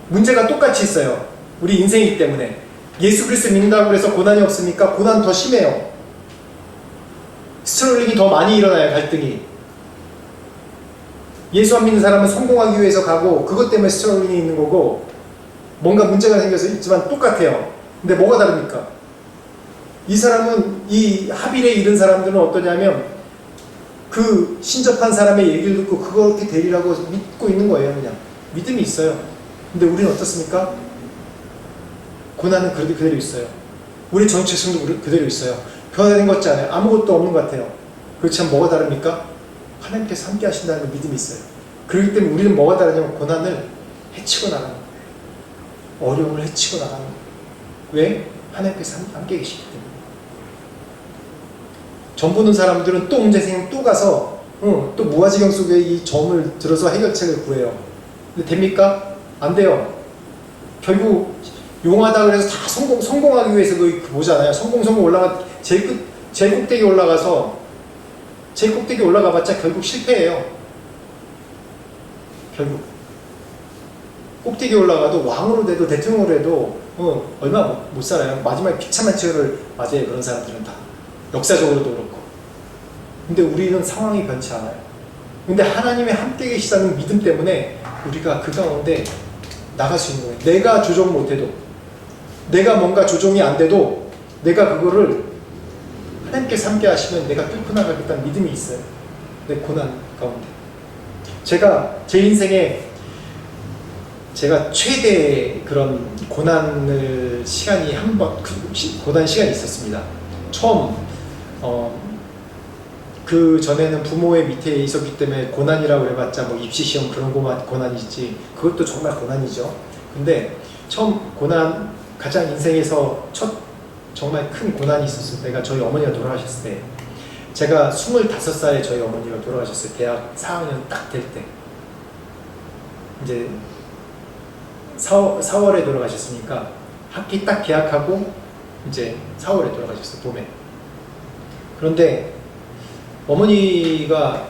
문제가 똑같이 있어요. 우리 인생이기 때문에. 예수 그리스도 믿는다고 해서 고난이 없습니까? 고난 더 심해요. 스트롤링이 더 많이 일어나요. 갈등이. 예수 안 믿는 사람은 성공하기 위해서 가고 그것 때문에 스트롤링이 있는 거고 뭔가 문제가 생겨서 있지만 똑같아요. 근데 뭐가 다릅니까? 이 사람은 이 합일에 이른 사람들은 어떠냐면 그 신접한 사람의 얘기를 듣고 그렇게 되리라고 믿고 있는 거예요. 그냥 믿음이 있어요. 근데 우리는 어떻습니까? 고난은 그대로 있어요. 우리 정체성도 그대로 있어요. 변화된 것 같지 않아요? 아무것도 없는 것 같아요. 그렇지만 뭐가 다릅니까? 하나님께서 함께 하신다는 그 믿음이 있어요. 그렇기 때문에 우리는 뭐가 다르냐면 고난을 헤치고 나가는 거예요. 어려움을 헤치고 나가는 거예요. 왜? 하나님께서 함께 계시기 때문에. 점 보는 사람들은 또 문제 생기면 또 가서 또 무아지경 속에 이 점을 들어서 해결책을 구해요. 근데 됩니까? 안 돼요. 결국 용하다 그래서 다 성공하기 위해서 그 보잖아요. 성공 올라가 제일 꼭대기 올라가서 제일 꼭대기 올라가봤자 결국 실패해요. 결국 꼭대기 올라가도 왕으로 돼도 대통령으로 해도 얼마 못 살아요. 마지막에 비참한 처를 맞아요. 그런 사람들은 다 역사적으로도 그렇고. 근데 우리는 상황이 변치 않아요. 근데 하나님의 함께 계시다는 믿음 때문에 우리가 그 가운데 나갈 수 있는 거예요. 내가 조정 못해도, 내가 뭔가 조정이 안 돼도 내가 그거를 하나님께서 함께 하시면 내가 뚫고 나가겠다는 믿음이 있어요. 내 고난 가운데. 제가 제 인생에 제가 최대 그런 고난 시간이 있었습니다. 처음 그 전에는 부모의 밑에 있었기 때문에 고난이라고 해봤자 뭐 입시시험 그런 고난이지, 그것도 정말 고난이죠. 근데 처음 가장 인생에서 첫 정말 큰 고난이 있었을 때가 저희 어머니가 돌아가셨을 때, 제가 25살에 저희 어머니가 돌아가셨어요. 대학 4학년 딱 될 때. 이제 4월에 돌아가셨으니까 학기 딱 개학하고 이제 4월에 돌아가셨어요. 봄에. 그런데 어머니가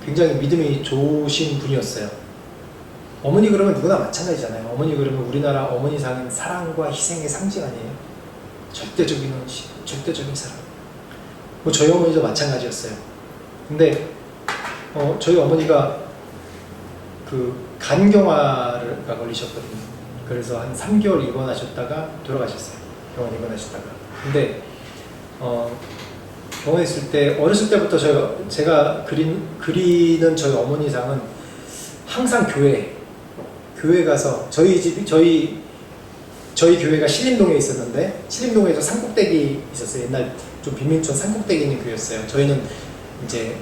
굉장히 믿음이 좋으신 분이었어요. 어머니 그러면 누구나 마찬가지잖아요. 어머니 그러면 우리나라 어머니상은 사랑과 희생의 상징 아니에요? 절대적인 사랑. 뭐 저희 어머니도 마찬가지였어요. 근데 저희 어머니가 그 간경화가 걸리셨거든요. 그래서 한 3개월 입원하셨다가 돌아가셨어요. 병원 입원하셨다가. 근데 병원에 있을 때, 어렸을 때부터 제가 그리는 저희 어머니상은 항상 교회 가서 저희 교회가 신림동에 있었는데, 신림동에서 산꼭대기 있었어요. 옛날 좀 빈민촌 산꼭대기 있는 교회였어요. 저희는 이제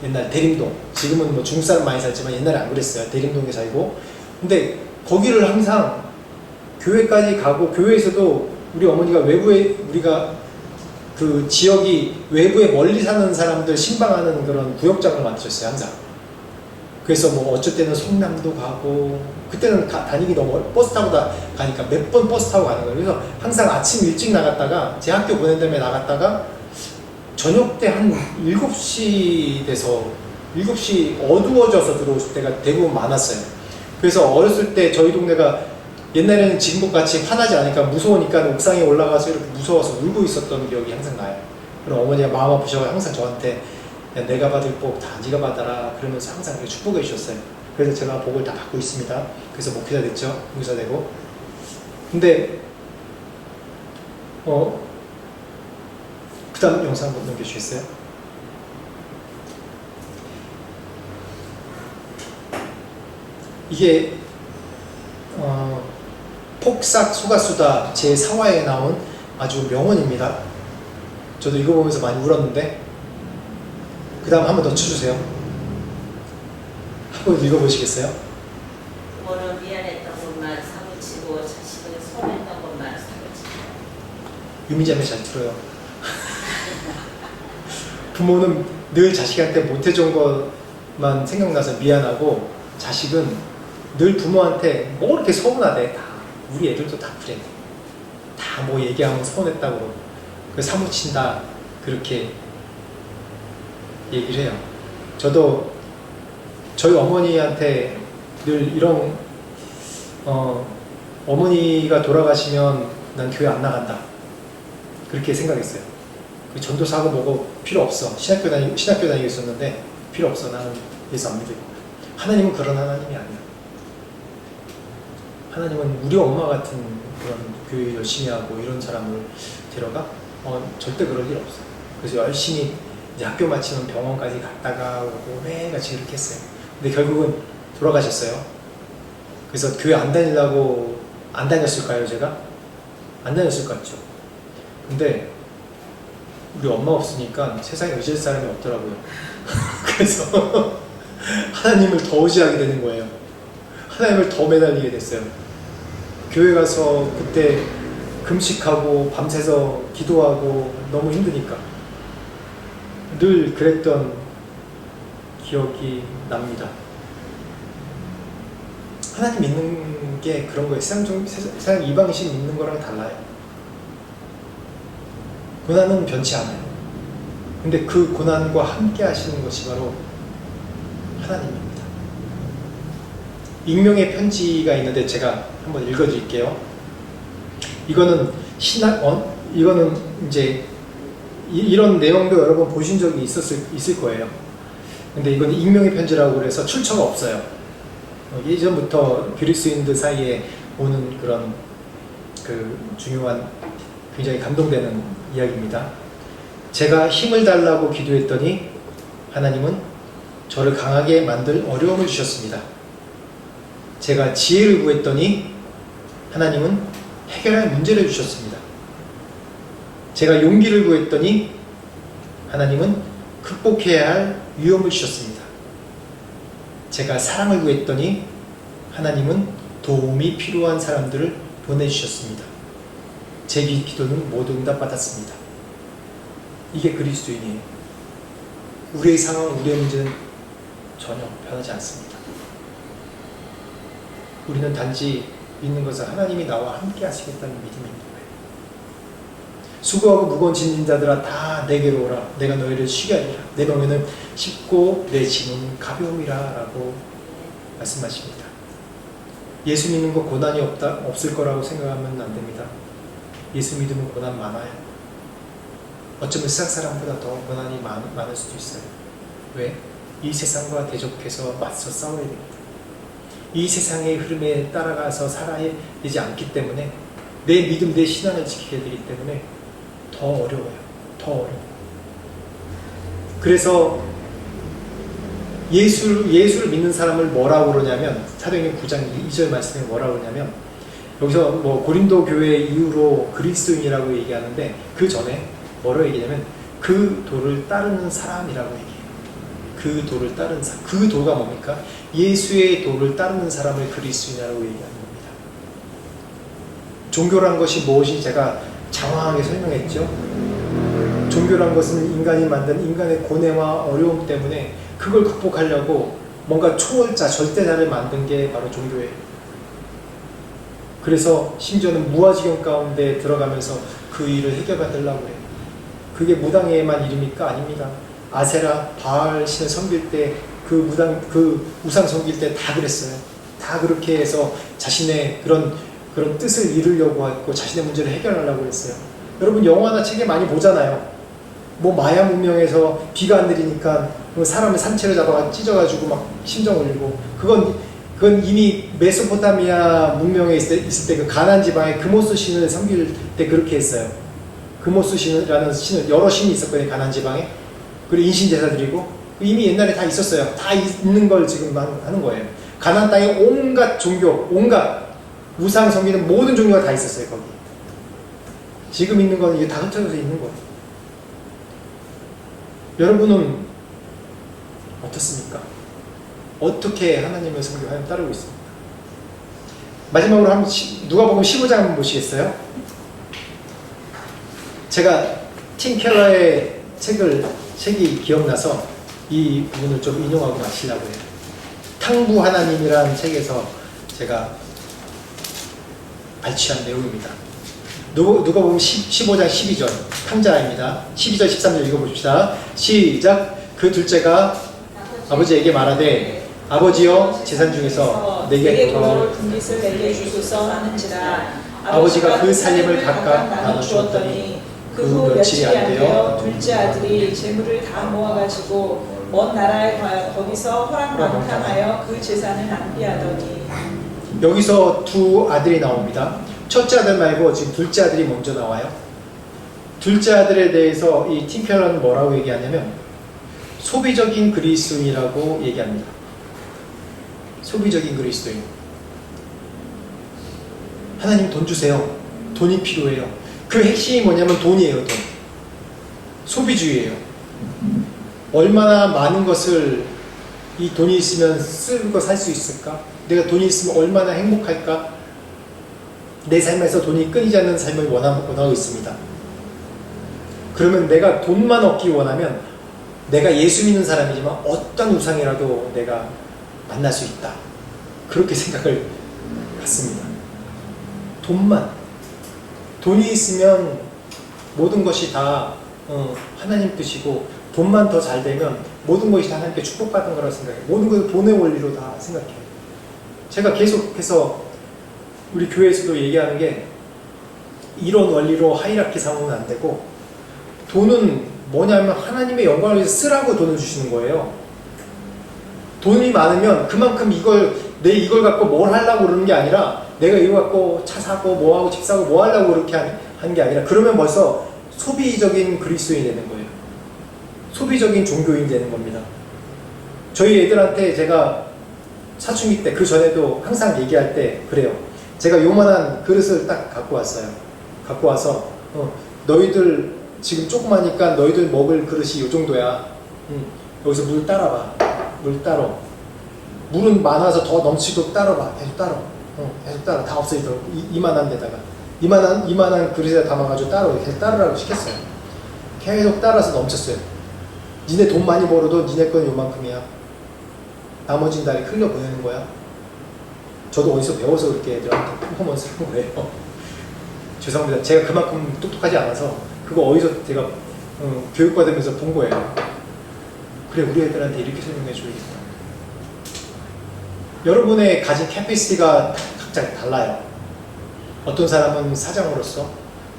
옛날 대림동, 지금은 뭐 중국 사람 많이 살지만 옛날에 안 그랬어요. 대림동에 살고. 근데 거기를 항상 교회까지 가고, 교회에서도 우리 어머니가 우리가 그 지역이 외부에 멀리 사는 사람들 신방하는 그런 구역장을 만드셨어요. 항상. 그래서 뭐 어쩔 때는 성남도 가고, 그때는 다니기 너무 버스 타고 가니까 몇 번 버스 타고 가는 거예요. 그래서 항상 아침 일찍 나갔다가, 제 학교 보낸 다음에 나갔다가 저녁 때 한 7시 돼서, 7시 어두워져서 들어오실 때가 대부분 많았어요. 그래서 어렸을 때 저희 동네가 옛날에는 지금과 같이 환하지 않으니까 무서우니까 옥상에 올라가서 이렇게 무서워서 울고 있었던 기억이 항상 나요. 그럼 어머니가 마음 아프셔서 항상 저한테 야, 내가 받을 복 다 네가 받아라 그러면서 항상 그렇게 축복해 주셨어요. 그래서 제가 복을 다 받고 있습니다. 그래서 목회자 됐죠. 목사 되고. 근데 그 다음 영상 한번 넘겨주시겠어요? 이게 폭삭 소가수다 제4화에 나온 아주 명언입니다. 저도 이거 보면서 많이 울었는데 그 다음 한번 더 쳐주세요. 한번 읽어보시겠어요? 부모는 미안했던 것만 사무치고 자식은 서운했던 것만 사무치고. 유미자매 잘 들어요. 부모는 늘 자식한테 못해준 것만 생각나서 미안하고 자식은 늘 부모한테 뭐 이렇게 서운하대. 다 우리 애들도 다 그래. 다 뭐 얘기하면 서운했다고 그러고 그 사무친다 그렇게 얘기를 해요. 저도 저희 어머니한테 늘 이런 어머니가 돌아가시면 난 교회 안 나간다 그렇게 생각했어요. 그 전도사고 뭐고 필요 없어. 신학교 다니고 있었는데 필요 없어. 나는 예수 안 믿을 거야. 하나님은 그런 하나님이 아니야. 하나님은 우리 엄마 같은 그런 교회 열심히 하고 이런 사람을 데려가? 절대 그럴 일 없어요. 그래서 열심히 이제 학교 마치면 병원까지 갔다가 오고 매일같이 그렇게 했어요. 근데 결국은 돌아가셨어요. 그래서 교회 안 다니려고 안 다녔을까요, 제가? 안 다녔을 것 같죠. 근데 우리 엄마 없으니까 세상에 의지할 사람이 없더라고요. 그래서 하나님을 더 의지하게 되는 거예요. 하나님을 더 매달리게 됐어요. 교회 가서 그때 금식하고 밤새서 기도하고 너무 힘드니까 늘 그랬던 기억이 납니다. 하나님 믿는 게 그런 거예요. 세상 이방신 믿는 거랑 달라요. 고난은 변치 않아요. 근데 그 고난과 함께 하시는 것이 바로 하나님입니다. 익명의 편지가 있는데 제가 한번 읽어드릴게요. 이거는 이거는 이제 이런 내용도 여러분 보신 적이 있을 거예요. 근데 이건 익명의 편지라고 그래서 출처가 없어요. 예전부터 그리스인들 사이에 오는 그런 그 중요한 굉장히 감동되는 이야기입니다. 제가 힘을 달라고 기도했더니 하나님은 저를 강하게 만들 어려움을 주셨습니다. 제가 지혜를 구했더니 하나님은 해결할 문제를 주셨습니다. 제가 용기를 구했더니 하나님은 극복해야 할 위험을 주셨습니다. 제가 사랑을 구했더니 하나님은 도움이 필요한 사람들을 보내주셨습니다. 제 기도는 모두 응답받았습니다. 이게 그리스도인이에요. 우리의 상황, 우리의 문제는 전혀 변하지 않습니다. 우리는 단지 믿는 것은 하나님이 나와 함께 하시겠다는 믿음이 있는 거예요. 수고하고 무거운 짐진 자들아 다 내게로 오라. 내가 너희를 쉬게 하리라. 내 멍에는 쉽고 내 짐은 가벼우리라 라고 말씀하십니다. 예수 믿는 거 고난이 없을 거라고 생각하면 안 됩니다. 예수 믿으면 고난 많아요. 어쩌면 세상 사람보다 더 고난이 많을 수도 있어요. 왜? 이 세상과 대적해서 맞서 싸워야 됩니다. 이 세상의 흐름에 따라가서 살아야 되지 않기 때문에 내 믿음, 내 신앙을 지켜야 되기 때문에 더 어려워요. 더 어려워요. 그래서 예수를 믿는 사람을 뭐라고 그러냐면 사도행전 9장 2절 말씀에 뭐라고 그러냐면 여기서 뭐 고린도 교회 이후로 그리스도인이라고 얘기하는데 그 전에 뭐라고 얘기하냐면 그 도를 따르는 사람이라고 얘기해요. 그 도를 따르는 사람. 그 도가 뭡니까? 예수의 도를 따르는 사람을 그리스도인이라고 얘기하는 겁니다. 종교란 것이 무엇인지 제가 장황하게 설명했죠. 종교란 것은 인간이 만든 인간의 고뇌와 어려움 때문에 그걸 극복하려고 뭔가 초월자, 절대자를 만든 게 바로 종교예요. 그래서 심지어는 무아지경 가운데 들어가면서 그 일을 해결받으려고 해요. 그게 무당에만 이릅니까? 아닙니다. 아세라, 바알 신을 섬길 때 그 우상 섬길 때 다 그랬어요. 다 그렇게 해서 자신의 그런 뜻을 이루려고 했고 자신의 문제를 해결하려고 했어요. 여러분 영화나 책에 많이 보잖아요. 뭐 마야 문명에서 비가 안 내리니까 사람을 산채로 잡아가 찢어가지고 막 심정 올리고 그건 이미 메소포타미아 문명에 있을 때 그 가나안 지방에 금오스 신을 섬길 때 그렇게 했어요. 금오스 신이라는 신을 여러 신이 있었거든요. 가나안 지방에. 그리고 인신 제사 드리고 이미 옛날에 다 있었어요. 다 있는 걸 지금 하는 거예요. 가나안 땅에 온갖 종교, 온갖 우상 섬기는 모든 종교가 다 있었어요. 거기. 지금 있는 건 이게 다 흩어져서 있는 거예요. 여러분은 어떻습니까? 어떻게 하나님의 성경을 따르고 있습니까? 마지막으로 한번 누가복음 15장 한번 보시겠어요? 제가 팀 켈러의 책이 기억나서 이 부분을 좀 인용하고 마치려고 해요. 탕부 하나님이라는 책에서 제가 발췌한 내용입니다. 누가복음 15장 12절 탕자입니다. 12절 13절 읽어봅시다. 시작. 그 둘째가 아버지에게 말하되 아버지여 재산 중에서 내게 돌아올 분깃을 내게 주소서 하는지라. 아버지가 그 살림을 각각 나눠 주었더니 그 후 며칠이 안 되어 둘째 아들이 재물을 다 모아가지고 먼 나라에 가여 거기서 호랑망탕하여 그 재산을 낭비하더니. 여기서 두 아들이 나옵니다. 첫째 아들 말고 지금 둘째 아들이 먼저 나와요. 둘째 아들에 대해서 이 팀켈러는 뭐라고 얘기하냐면 소비적인 그리스도인이라고 얘기합니다. 소비적인 그리스도인. 하나님 돈 주세요. 돈이 필요해요. 그 핵심이 뭐냐면 돈이에요. 돈. 소비주의예요. 얼마나 많은 것을 이 돈이 있으면 쓰고 살 수 있을까? 내가 돈이 있으면 얼마나 행복할까? 내 삶에서 돈이 끊이지 않는 삶을 원하고 있습니다. 그러면 내가 돈만 얻기 원하면 내가 예수 믿는 사람이지만 어떤 우상이라도 내가 만날 수 있다. 그렇게 생각을 갖습니다. 돈이 있으면 모든 것이 다 하나님 뜻이고 돈만 더 잘 되면 모든 것이 다 하나님께 축복받은 거라고 생각해요. 모든 것을 돈의 원리로 다 생각해요. 제가 계속해서 우리 교회에서도 얘기하는 게 이런 원리로 하이라키 상황은 안 되고 돈은 뭐냐면 하나님의 영광을 위해서 쓰라고 돈을 주시는 거예요. 돈이 많으면 그만큼 이걸 갖고 뭘 하려고 그러는 게 아니라 내가 이거 갖고 차 사고 뭐하고 집 사고 뭐 하려고 그렇게 하는 게 아니라 그러면 벌써 소비적인 그리스도인이 되는 거예요. 소비적인 종교인이 되는 겁니다. 저희 애들한테 제가 사춘기 때 그 전에도 항상 얘기할 때 그래요. 제가 요만한 그릇을 딱 갖고 왔어요. 갖고 와서 너희들 지금 조그마니까 너희들 먹을 그릇이 요 정도야. 여기서 물 따라봐. 물 따러. 물은 많아서 더 넘치도록 따라봐. 계속 따라. 계속 따라. 다 없어지도록. 이만한 데다가. 이만한 그릇에 담아가지고 계속 따르라고 시켰어요. 계속 따라서 넘쳤어요. 니네 돈 많이 벌어도 니네 건 요만큼이야. 나머지는 다 흘려보내는 거야. 저도 어디서 배워서 그렇게 애들한테 퍼포먼스 하는 거예요. 죄송합니다. 제가 그만큼 똑똑하지 않아서 그거 어디서 제가 교육받으면서 본 거예요. 그래, 우리 애들한테 이렇게 설명해 줘야겠다. 여러분의 가진 캐패시티가 각자 달라요. 어떤 사람은 사장으로서,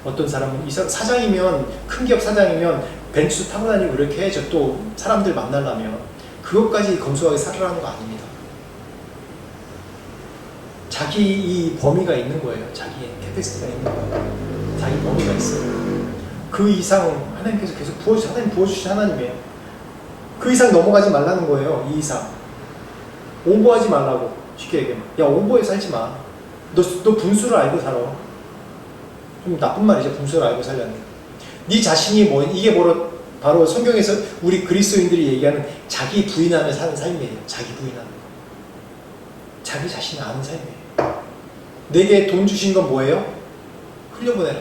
어떤 사람은 사장이면, 큰 기업 사장이면 벤츠 타고 다니고 이렇게 해야죠. 또 사람들 만나려면 그것까지 검소하게 살아라는 거 아닙니다. 자기 이 범위가 있는 거예요. 자기의 캐패시티가 있는 거예요. 자기 범위가 있어요. 그 이상 하나님께서 계속 하나님 부어주신 하나님이에요. 그 이상 넘어가지 말라는 거예요. 이 이상 오버하지 말라고. 쉽게 얘기하면 야, 오버해 살지 마. 너 분수를 알고 살아. 좀 나쁜 말이죠. 분수를 알고 살려는. 네 자신이 이게 바로 성경에서 우리 그리스도인들이 얘기하는 자기 부인하며 사는 삶이에요. 자기 부인하는 거. 자기 자신을 아는 삶이에요. 내게 돈 주신 건 뭐예요? 흘려보내라.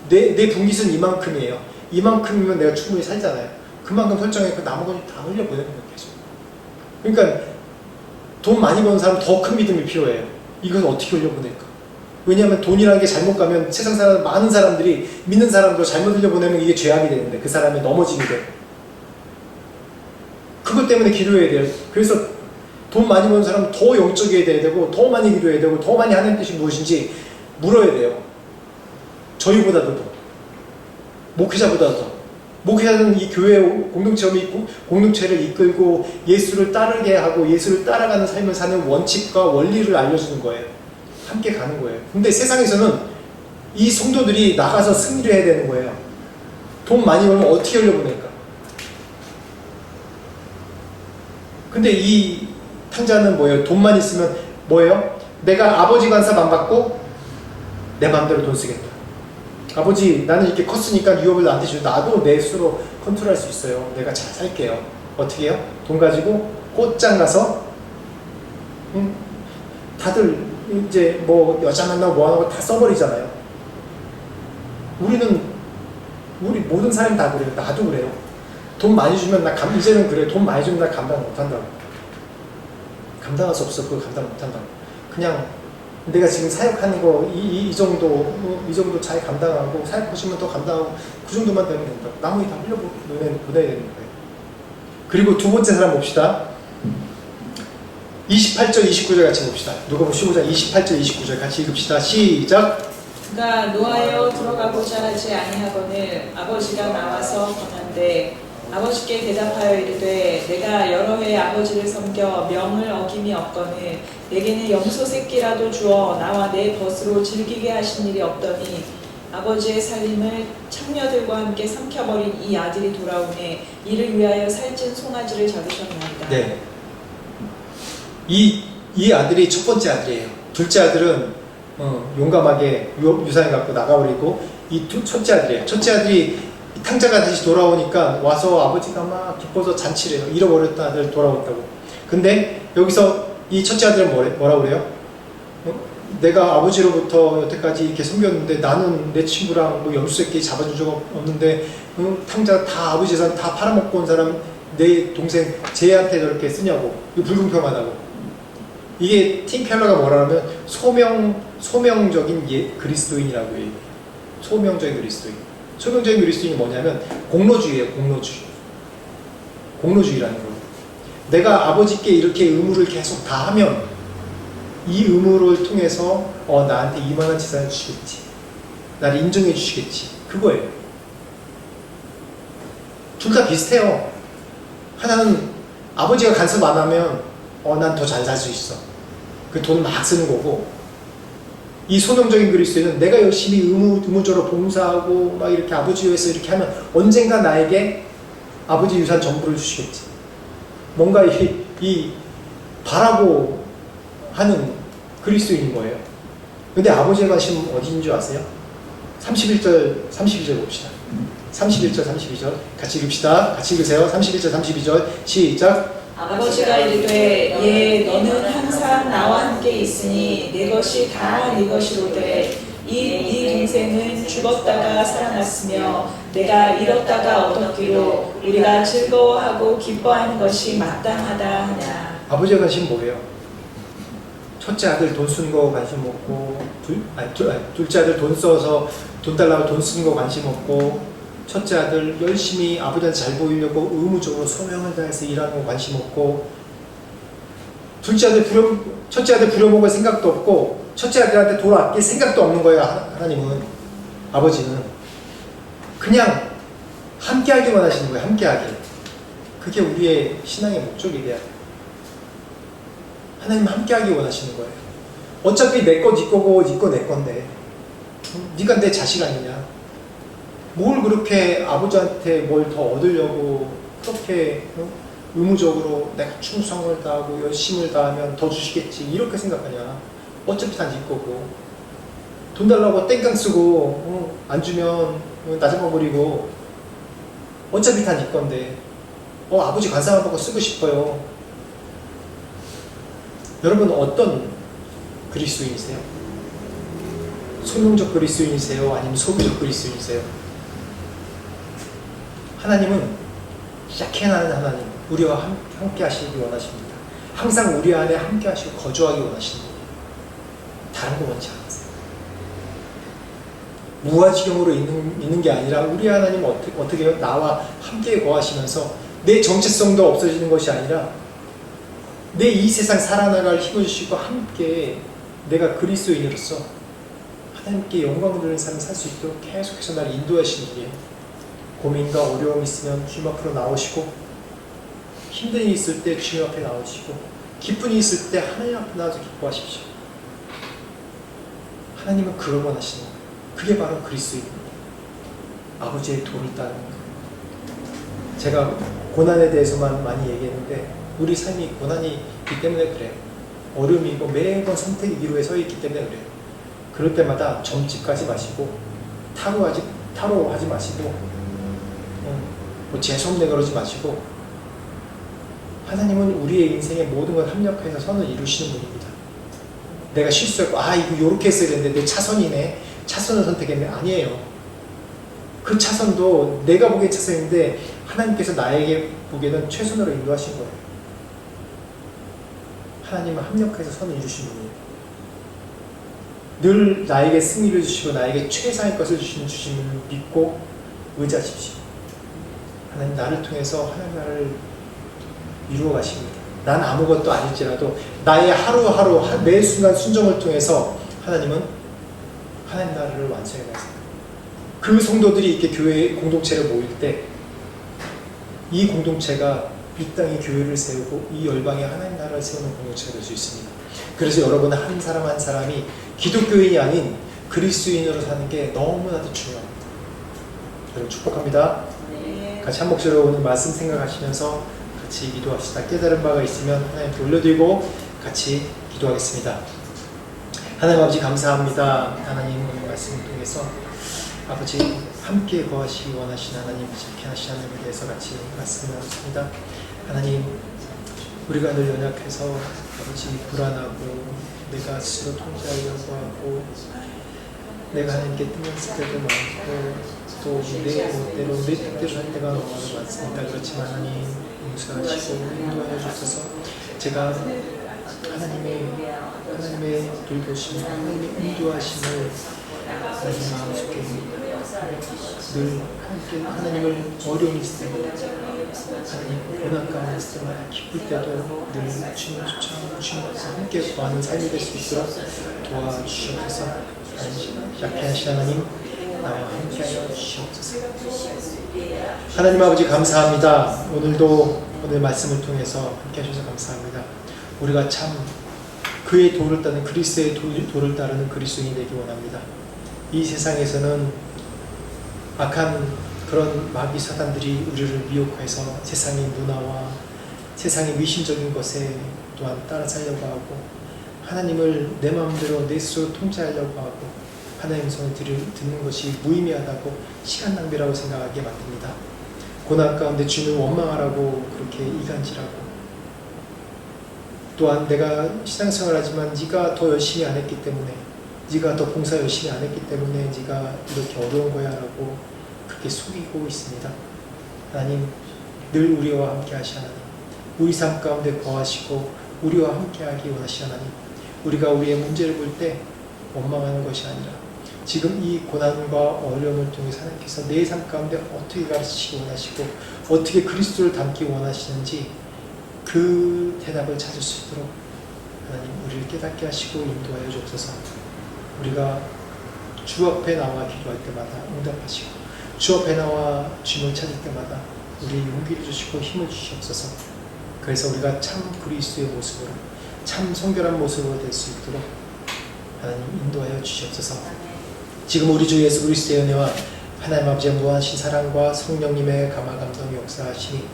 내 분깃은 이만큼이에요. 이만큼이면 내가 충분히 살잖아요. 그만큼 설정해서 남은 건 다 흘려보내는 거예요. 계속. 그러니까 돈 많이 버는 사람은 더 큰 믿음이 필요해요. 이건 어떻게 흘려보낼까? 왜냐하면 돈이라는 게 잘못 가면 세상 사람 많은 사람들이 믿는 사람도 잘못 흘려보내면 이게 죄악이 되는데 그 사람이 넘어지게 돼요. 그것 때문에 기도해야 돼요. 그래서 돈 많이 버는 사람은 더 영적이어야 되고 더 많이 기도해야 되고 더 많이 하나님 뜻이 무엇인지 물어야 돼요. 저희보다도 더, 목회자보다도 더. 목회자는 이 교회 공동체를 이끌고 예수를 따르게 하고 예수를 따라가는 삶을 사는 원칙과 원리를 알려주는 거예요. 함께 가는 거예요. 근데 세상에서는 이 성도들이 나가서 승리를 해야 되는 거예요. 돈 많이 벌면 어떻게 흘려보낼까? 근데 이 탕자는 뭐예요? 돈만 있으면 뭐예요? 내가 아버지 간섭 안 받고 내 마음대로 돈 쓰겠다. 아버지 나는 이렇게 컸으니까 유업을 나한테 줘. 나도 내 수로 컨트롤할 수 있어요. 내가 잘 살게요. 어떻게 해요? 돈 가지고 꽃장 가서 다들 이제 뭐 여자 만나고 뭐 하는 거 다 써버리잖아요. 우리 모든 사람이 다 그래요. 나도 그래요. 돈 많이 주면 이제는 그래요. 돈 많이 주면 나 감당 못한다고. 감당할 수 없어. 그거 감당 못한다고. 그냥 내가 지금 사역하는 거 이 정도 잘 감당하고 사역하시면 더 감당하고 그 정도만 되면 된다. 나머지 다 흘려보내야 되는 거예요. 그리고 두 번째 사람 봅시다. 28절 29절 같이 봅시다. 누가복음 15장 28절 29절 같이 읽읍시다. 시작. 그가 노하여 들어가고자 하지 아니하거늘 아버지가 나와서 권한대 아버지께 대답하여 이르되 내가 여러 해 아버지를 섬겨 명을 어김이 없거늘 내게는 염소 새끼라도 주어 나와 내 벗으로 즐기게 하신 일이 없더니 아버지의 살림을 창녀들과 함께 삼켜버린 이 아들이 돌아오매 이를 위하여 살찐 송아지를 잡으셨나이다. 네. 이 아들이 첫 번째 아들이에요. 둘째 아들은 용감하게 유산을 갖고 나가버리고 첫째 아들이에요. 첫째 아들이 탕자가 다시 돌아오니까 와서 아버지가 막 기뻐서 잔치를 해요. 잃어버렸던 아들 돌아왔다고. 근데 여기서 이 첫째 아들은 뭐라고 그래요? 내가 아버지로부터 여태까지 이렇게 섬겼는데 나는 내 친구랑 뭐 염소새끼 잡아준 적 없는데 탕자 다 아버지 재산 다 팔아먹고 온 사람 내 동생 쟤한테 저렇게 쓰냐고. 이거 불공평하다고. 이게 팀 켈러가 뭐라면 소명적인 그리스도인이라고 해요. 소명적인 그리스도인. 소명적인 그리스도인이 뭐냐면 공로주의예요. 공로주의라는 거. 내가 아버지께 이렇게 의무를 계속 다 하면 이 의무를 통해서 나한테 이만한 재산을 주시겠지. 나를 인정해 주시겠지. 그거예요. 둘 다 비슷해요. 하나는 아버지가 간섭 안 하면 난 더 잘 살 수 있어. 그 돈 막 쓰는 거고, 이 소명적인 그리스도인은 내가 열심히 의무적으로 봉사하고 막 이렇게 아버지 위해서 이렇게 하면 언젠가 나에게 아버지 유산 전부를 주시겠지. 뭔가 이 바라고 하는 그리스도인인 거예요. 근데 아버지의 관심은 어디인 줄 아세요? 31절 32절 봅시다. 31절 32절 같이 읽읍시다. 같이 읽으세요. 31절 32절 시작. 아버지가 이르되 예 너는 항상 나와 함께 있으니 내 것이 다 네 것이로되 이 동생은 죽었다가 살아났으며 내가 잃었다가 얻었기로 우리가 즐거워하고 기뻐하는 것이 마땅하다 하냐. 아버지의 관심은 뭐예요? 첫째 아들 돈 쓰는 거 관심 없고 둘째 아들 돈 써서 돈 달라고 돈 쓰는 거 관심 없고 첫째 아들 열심히 아버지한테 잘 보이려고 의무적으로 소명을 다해서 일하는 거 관심 없고 첫째 아들 부려먹을 생각도 없고 첫째 아들한테 돈 아낄 생각도 없는 거예요. 하나님은 아버지는 그냥 함께하기만 하시는 거예요. 함께하기. 그게 우리의 신앙의 목적이 돼야 돼요. 하나님 함께하기 원하시는 거예요. 어차피 내 거 네 거고 네 거 내 건데 네가 내 자식 아니냐. 뭘 그렇게 아버지한테 뭘 더 얻으려고 그렇게 의무적으로 내가 충성을 다하고 열심을 다하면 더 주시겠지 이렇게 생각하냐. 어차피 다 네 거고 돈 달라고 땡깡 쓰고 안 주면 나 잡아버리고 어차피 다 네 건데 아버지 관상을 보고 쓰고 싶어요. 여러분 어떤 그리스도인이세요? 소명적 그리스도인이세요? 아니면 소비적 그리스도인이세요? 하나님은 샤케나는 하나님, 우리와 함께 하시기 원하십니다. 항상 우리 안에 함께 하시고 거주하기 원하십니다. 다른 거 원치 않으세요. 무아지경으로 있는 게 아니라 우리 하나님은 어떻게 해요? 나와 함께 거하시면서 내 정체성도 없어지는 것이 아니라 내 이 세상 살아나갈 힘을 주시고 함께 내가 그리스도인으로서 하나님께 영광을 드리는 삶을 살 수 있도록 계속해서 나를 인도하시는 분이에요. 고민과 어려움이 있으면 주님 앞으로 나오시고, 힘든 일이 있을 때 주님 앞에 나오시고, 기쁜 일이 있을 때 하나님 앞에 나와서 기뻐하십시오. 하나님은 그걸 원하시는 거예요. 그게 바로 그리스도입니다. 아버지의 도를 따르는 거예요. 제가 고난에 대해서만 많이 얘기했는데 우리 삶이 고난이 있기 때문에 그래요. 어려움이 있고 매번 선택의 기로에 서 있기 때문에 그래요. 그럴 때마다 점집까지 마시고 타로하지 마시고 뭐 재수없네 그러지 마시고, 하나님은 우리의 인생의 모든 걸 합력해서 선을 이루시는 분입니다. 내가 실수했고 이거 요렇게 했어야 되는데 내 차선이네, 차선을 선택했네. 아니에요. 그 차선도 내가 보기엔 차선인데 하나님께서 나에게 보기에는 최선으로 인도하신 거예요. 하나님은 합력해서 선을 이루신 분이에요. 늘 나에게 승리를 주시고 나에게 최상의 것을 주시는 주심을 믿고 의지하십시오. 하나님 나를 통해서 하나님 나라를 이루어 가십니다. 난 아무것도 아닐지라도 나의 하루하루 매 순간 순종을 통해서 하나님은 하나님 나라를 완성해 가세요. 그 성도들이 이렇게 교회 공동체를 모일 때 이 공동체가 이 땅에 교회를 세우고 이 열방에 하나님 나라를 세우는 공동체가 될 수 있습니다. 그래서 여러분은 한 사람 한 사람이 기독교인이 아닌 그리스도인으로 사는 게 너무나도 중요합니다. 여러분 축복합니다. 네. 같이 한 목소리로 오늘 말씀 생각하시면서 같이 기도합시다. 깨달은 바가 있으면 하나님께 올려드리고 같이 기도하겠습니다. 하나님 아버지 감사합니다. 하나님 오늘 말씀을 통해서 아버지 함께 거하시기 원하시는 하나님, 지키 하시는 하나님에 대해서 같이 말씀을 나눴습니다. 하나님, 우리가 늘 연약해서 아버지 불안하고 내가 스스로 통제하려고 하고 내가 하나님께 뜸했을 때도 많고 또 내 멋대로 내 뜻대로 할 때가 너무 많습니다. 그렇지만 하나님 용서하시고 인도하여 주셔서 제가 하나님의 돌보심, 하나님의 인도하심을 하나님 마음속에 늘 함께 하나님을 어려움이 있을 때마다 하나님 고난 가운데 있을 때마다 기쁠 때도 늘 주님을 쫓아오고 주님께서 함께 구하는 삶이 될 수 있도록 도와주시옵소서. 약해 하신 하나님 나와 함께하여 주시옵소서. 하나님 아버지 감사합니다. 오늘 말씀을 통해서 함께 하셔서 감사합니다. 우리가 참 그의 도를 따르는 그리스도의 도를 따르는 그리스도인이 되기 원합니다. 이 세상에서는 악한 그런 마귀 사단들이 우리를 미혹해서 세상의 문화와 세상의 미신적인 것에 또한 따라 살려고 하고 하나님을 내 마음대로 내 스스로 통제하려고 하고 하나님의 손을 듣는 것이 무의미하다고 시간 낭비라고 생각하게 만듭니다. 고난 가운데 주님을 원망하라고 그렇게 이간질하고 또한 내가 신앙생활 하지만 네가 더 열심히 안 했기 때문에 네가 더 봉사 열심히 안 했기 때문에 네가 이렇게 어려운 거야 라고 그렇게 속이고 있습니다. 하나님 늘 우리와 함께 하시 하나님, 우리 삶 가운데 거하시고 우리와 함께 하기 원하시 하나님, 우리가 우리의 문제를 볼 때 원망하는 것이 아니라 지금 이 고난과 어려움을 통해서 하나님께서 내 삶 가운데 어떻게 가르치시기 원하시고 어떻게 그리스도를 닮기 원하시는지 그 대답을 찾을 수 있도록 하나님 우리를 깨닫게 하시고 인도하여 주옵소서. 우리가 주 앞에 나와 기도할 때마다 응답하시고 주 앞에 나와 주님을 찾을 때마다 우리 용기를 주시고 힘을 주시옵소서. 그래서 우리가 참 그리스도의 모습으로 참 성결한 모습으로 될 수 있도록 하나님 인도하여 주시옵소서. 지금 우리 주 예수 그리스도의 은혜와 하나님 아버지의 무한하신 사랑과 성령님의 감화 감동이 역사하시니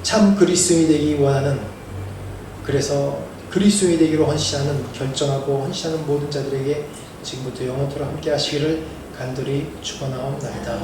참 그리스도인이 되기 원하는, 그래서 그리스도인이 되기로 헌신하는, 결정하고 헌신하는 모든 자들에게 지금부터 영원토록 함께 하시기를 간절히 축원하옵나이다.